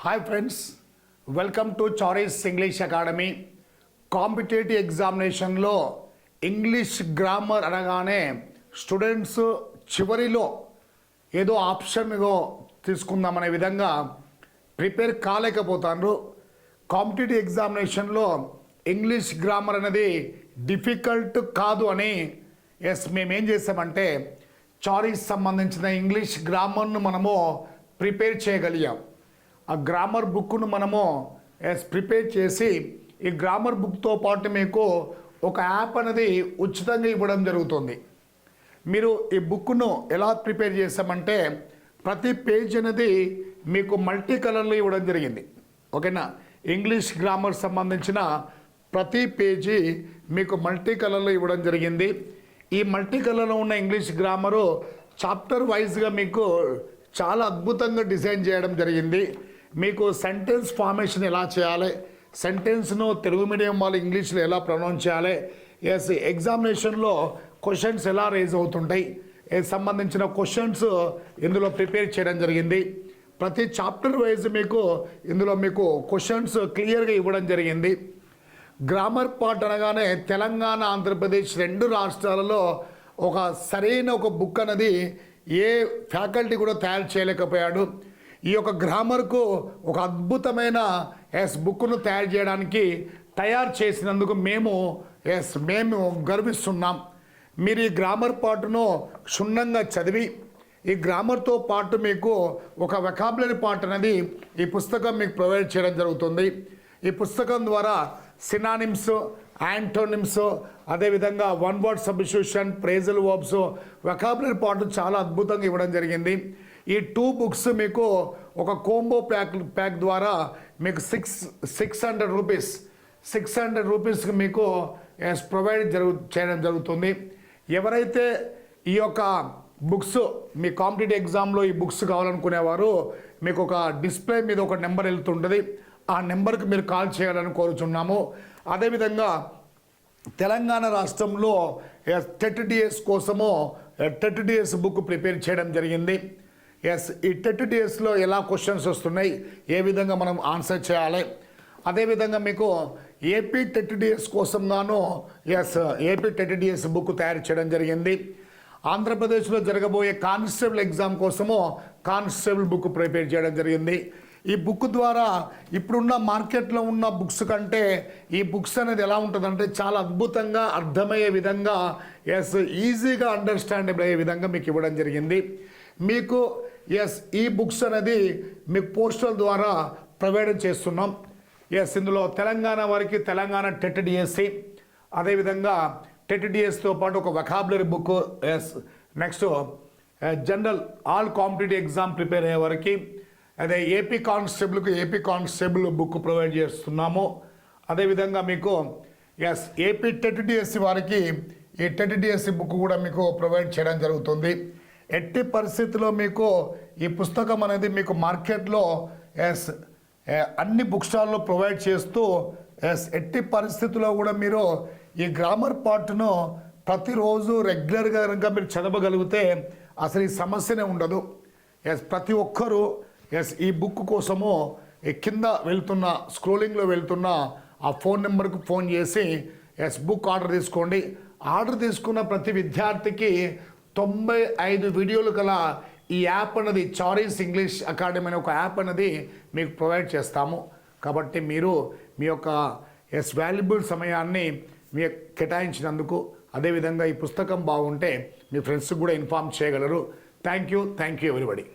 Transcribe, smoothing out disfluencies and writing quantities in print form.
Hi friends, welcome to Chari's English academy. Competitive ఎగ్జామినేషన్లో English grammar అనగానే students చివరిలో ఏదో ఆప్షన్ తీసుకుందామనే విధంగా ప్రిపేర్ కాలేకపోతారు. కాంపిటేటివ్ ఎగ్జామినేషన్లో ఇంగ్లీష్ గ్రామర్ అనేది డిఫికల్ట్ కాదు అని మేమేం చేసామంటే చారీస్ సంబంధించిన ఇంగ్లీష్ గ్రామర్ను మనము ప్రిపేర్ చేయగలిగాం. ఆ గ్రామర్ బుక్ను మనము ప్రిపేర్ చేసి ఈ గ్రామర్ బుక్తో పాటు మీకు ఒక యాప్ అనేది ఉచితంగా ఇవ్వడం జరుగుతుంది. మీరు ఈ బుక్ను ఎలా ప్రిపేర్ చేసామంటే ప్రతి పేజ్ అనేది మీకు మల్టీ కలర్లో ఇవ్వడం జరిగింది. ఓకేనా, ఇంగ్లీష్ గ్రామర్ సంబంధించిన ప్రతి పేజీ మీకు మల్టీ కలర్లో ఇవ్వడం జరిగింది. ఈ మల్టీ కలర్లో ఉన్న ఇంగ్లీష్ గ్రామరు చాప్టర్ వైజ్గా మీకు చాలా అద్భుతంగా డిజైన్ చేయడం జరిగింది. మీకు సెంటెన్స్ ఫార్మేషన్ ఎలా చేయాలి, సెంటెన్స్ను తెలుగు మీడియం వాళ్ళు ఇంగ్లీష్లో ఎలా ప్రొనౌన్స్ చేయాలి, ఎగ్జామినేషన్లో క్వశ్చన్స్ ఎలా రేజ్ అవుతుంటాయి సంబంధించిన క్వశ్చన్స్ ఇందులో ప్రిపేర్ చేయడం జరిగింది. ప్రతి చాప్టర్ వైజ్ మీకు ఇందులో మీకు క్వశ్చన్స్ క్లియర్గా ఇవ్వడం జరిగింది. గ్రామర్ పార్ట్ అనగానే తెలంగాణ, ఆంధ్రప్రదేశ్ రెండు రాష్ట్రాలలో ఒక సరైన ఒక బుక్ అనేది ఏ ఫ్యాకల్టీ కూడా తయారు చేయలేకపోయాడు. ఈ యొక్క గ్రామర్కు ఒక అద్భుతమైన బుక్ను తయారు చేసినందుకు మేము గర్విస్తున్నాం. మీరు ఈ గ్రామర్ పార్ట్ను క్షుణ్ణంగా చదివి ఈ గ్రామర్తో పాటు మీకు ఒక వెకాబులరీ పార్ట్ అనేది ఈ పుస్తకం మీకు ప్రొవైడ్ చేయడం జరుగుతుంది. ఈ పుస్తకం ద్వారా సినానిమ్స్, యాంటోనిమ్స్, అదేవిధంగా one word substitution, phrasal verbs, vocabulary part చాలా అద్భుతంగా ఇవ్వడం జరిగింది. ఈ 2 బుక్స్ మీకు ఒక కోంబో ప్యాక్ ద్వారా మీకు 600 రూపీస్కి మీకు ప్రొవైడ్ చేయడం జరుగుతుంది. ఎవరైతే ఈ యొక్క బుక్స్ మీ కాంపిటేటివ్ ఎగ్జామ్లో ఈ బుక్స్ కావాలనుకునేవారు మీకు ఒక డిస్ప్లే మీద ఒక నెంబర్ వెళ్తుంటుంది. ఆ నెంబర్కి మీరు కాల్ చేయాలని కోరుచున్నాము. అదేవిధంగా తెలంగాణ రాష్ట్రంలో టెట్ డిఎస్ కోసము టెట్ డిఎస్ బుక్ ప్రిపేర్ చేయడం జరిగింది. ఈ టెట్ డిఎస్లో ఎలా క్వశ్చన్స్ వస్తున్నాయి, ఏ విధంగా మనం ఆన్సర్ చేయాలి, అదేవిధంగా మీకు ఏపీ టెట్ డిఎస్ కోసం గాను ఏపీ టెట్ డిఎస్ బుక్ తయారు చేయడం జరిగింది. ఆంధ్రప్రదేశ్లో జరగబోయే కానిస్టేబుల్ ఎగ్జామ్ కోసము కానిస్టేబుల్ బుక్ ప్రిపేర్ చేయడం జరిగింది. ఈ బుక్ ద్వారా ఇప్పుడున్న మార్కెట్లో ఉన్న బుక్స్ కంటే ఈ బుక్స్ అనేది ఎలా ఉంటుందంటే చాలా అద్భుతంగా అర్థమయ్యే విధంగా ఈజీగా అండర్స్టాండబుల్ అయ్యే విధంగా మీకు ఇవ్వడం జరిగింది. మీకు ఈ బుక్స్ అనేది మీకు పోస్టల్ ద్వారా ప్రొవైడ్ చేస్తున్నాం. ఇందులో తెలంగాణ వారికి తెలంగాణ టెట్ డిఎస్సి, అదేవిధంగా టెట్ డిఎస్తో పాటు ఒక vocabulary book, next general all competitive exam prepare అయ్యే వారికి అదే ఏపీ కానిస్టేబుల్ బుక్ ప్రొవైడ్ చేస్తున్నాము. అదేవిధంగా మీకు ఏపీ టెట్ డిఎస్సి వారికి ఈ టెట్ డిఎస్సి బుక్ కూడా మీకు ప్రొవైడ్ చేయడం జరుగుతుంది. ఎట్టి పరిస్థితుల్లో మీకు ఈ పుస్తకం అనేది మీకు మార్కెట్లో అన్ని బుక్ స్టాల్లో ప్రొవైడ్ చేస్తూ ఎట్టి పరిస్థితుల్లో కూడా మీరు ఈ గ్రామర్ పార్ట్ను ప్రతిరోజు రెగ్యులర్గా కనుక మీరు చదవగలిగితే అసలు ఈ సమస్యనే ఉండదు. ప్రతి ఒక్కరూ ఈ బుక్ కోసము కింద స్క్రోలింగ్లో వెళ్తున్న ఆ ఫోన్ నెంబర్కి ఫోన్ చేసి బుక్ ఆర్డర్ తీసుకోండి. ఆర్డర్ తీసుకున్న ప్రతి విద్యార్థికి 95 వీడియోలు గల ఈ యాప్ అనేది చారీస్ ఇంగ్లీష్ అకాడమీ అనే ఒక యాప్ అనేది మీకు ప్రొవైడ్ చేస్తాము. కాబట్టి మీరు మీ యొక్క వాల్యుబుల్ సమయాన్ని మీ కేటాయించినందుకు, అదేవిధంగా ఈ పుస్తకం బాగుంటే మీ ఫ్రెండ్స్కి కూడా ఇన్ఫార్మ్ చేయగలరు. Thank you everybody.